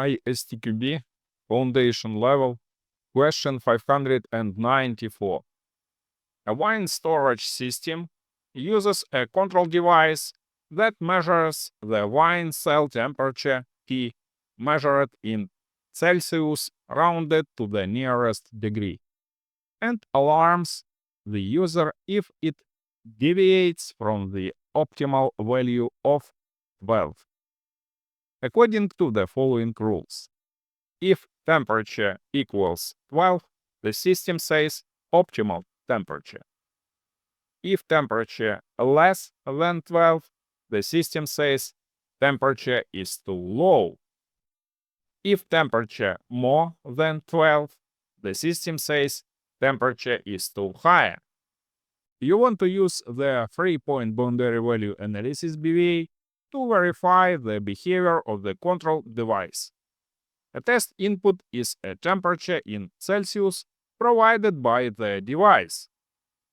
ISTQB Foundation Level, question 594. A wine storage system uses a control device that measures the wine cell temperature T measured in Celsius rounded to the nearest degree, and alarms the user if it deviates from the optimal value of 12. According to the following rules, if temperature equals 12, the system says optimal temperature. If temperature less than 12, the system says temperature is too low. If temperature more than 12, the system says temperature is too high. You want to use the 3-point boundary value analysis BVA to verify the behavior of the control device. A test input is a temperature in Celsius provided by the device.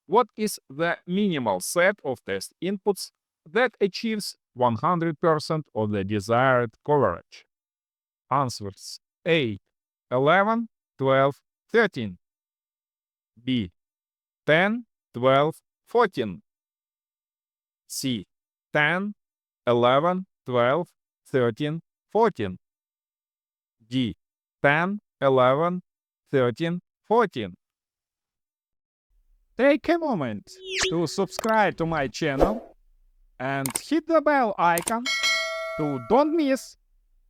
What is the minimal set of test inputs that achieves 100% of the desired coverage? Answers: A. 11, 12, 13. B. 10, 12, 14. C. 10, 11, 12, 13, 14. D. 10, 11, 13, 14. Take a moment to subscribe to my channel and hit the bell icon to don't miss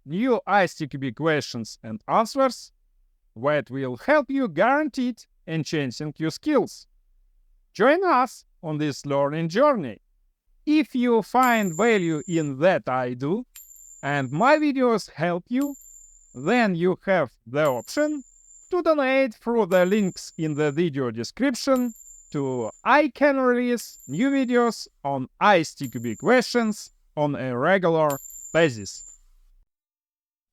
new ISTQB questions and answers that will help you guaranteed enhancing your skills. Join us on this learning journey. If you find value in that I do and my videos help you, then you have the option to donate through the links in the video description to I can release new videos on ISTQB questions on a regular basis.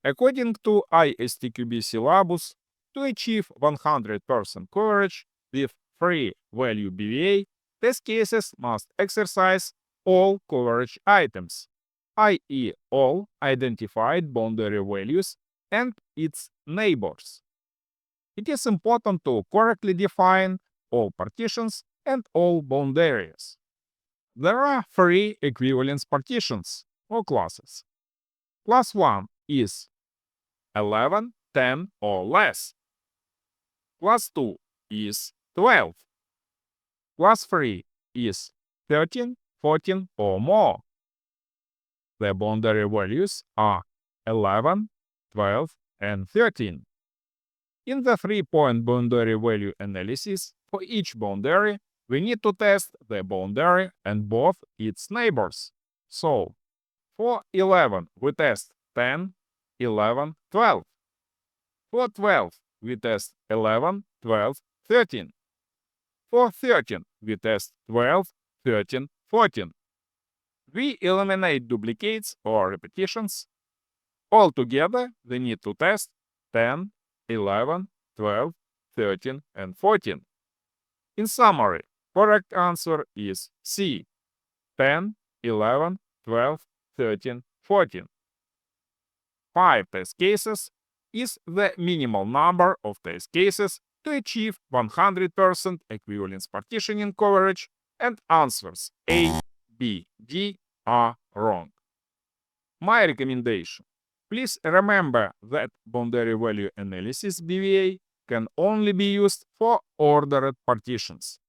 According to ISTQB Syllabus, to achieve 100% coverage with 3-value BVA, test cases must exercise all coverage items, i.e. all identified boundary values and its neighbors. It is important to correctly define all partitions and all boundaries. There are 3 equivalence partitions or classes. Class 1 is 11, 10 or less. Class 2 is 12. Class 3 is 13, 14 or more. The boundary values are 11, 12, and 13. In the 3-point boundary value analysis, for each boundary, we need to test the boundary and both its neighbors. So, for 11, we test 10, 11, 12. For 12, we test 11, 12, 13. For 13, we test 12, 13, 14. We eliminate duplicates or repetitions. Altogether, we need to test 10, 11, 12, 13, and 14. In summary, correct answer is C. 10, 11, 12, 13, 14. 5 test cases is the minimal number of test cases to achieve 100% equivalence partitioning coverage, and answers A, B, D are wrong. My recommendation: please remember that boundary value analysis BVA can only be used for ordered partitions.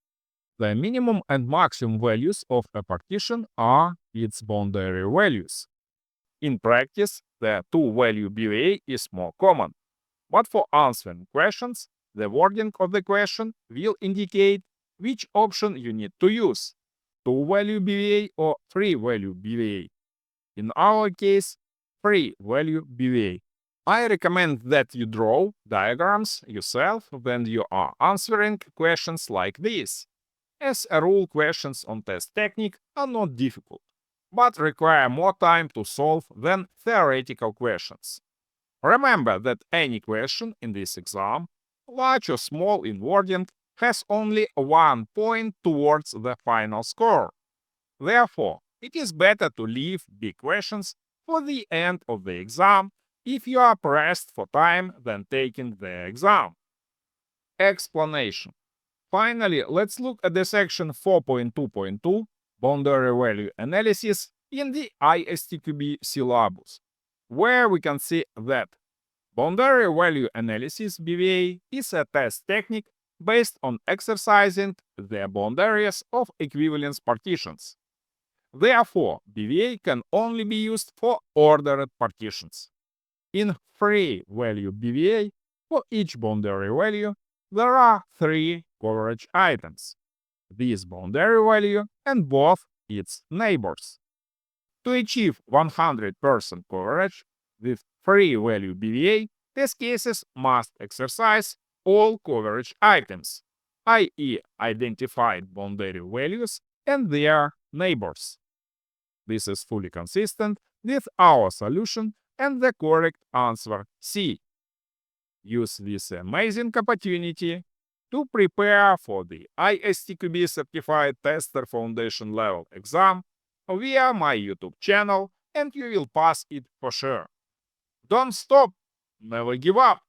The minimum and maximum values of a partition are its boundary values. In practice, the 2-value BVA is more common, but for answering questions, the wording of the question will indicate which option you need to use, 2-value BVA or 3-value BVA. In our case, 3-value BVA. I recommend that you draw diagrams yourself when you are answering questions like this. As a rule, questions on test technique are not difficult, but require more time to solve than theoretical questions. Remember that any question in this exam, large or small in wording, has only 1 point towards the final score. Therefore, it is better to leave big questions for the end of the exam if you are pressed for time when taking the exam. Explanation. Finally, let's look at the section 4.2.2 boundary value analysis in the ISTQB syllabus, where we can see that boundary value analysis (BVA) is a test technique based on exercising the boundaries of equivalence partitions. Therefore, BVA can only be used for ordered partitions. In free value BVA, for each boundary value, there are three coverage items: this boundary value and both its neighbors. To achieve 100% coverage with free value BVA, test cases must exercise all coverage items, i.e., identified boundary values and their neighbors. This is fully consistent with our solution and the correct answer C. Use this amazing opportunity to prepare for the ISTQB Certified Tester Foundation Level exam via my YouTube channel, and you will pass it for sure. Don't stop, never give up.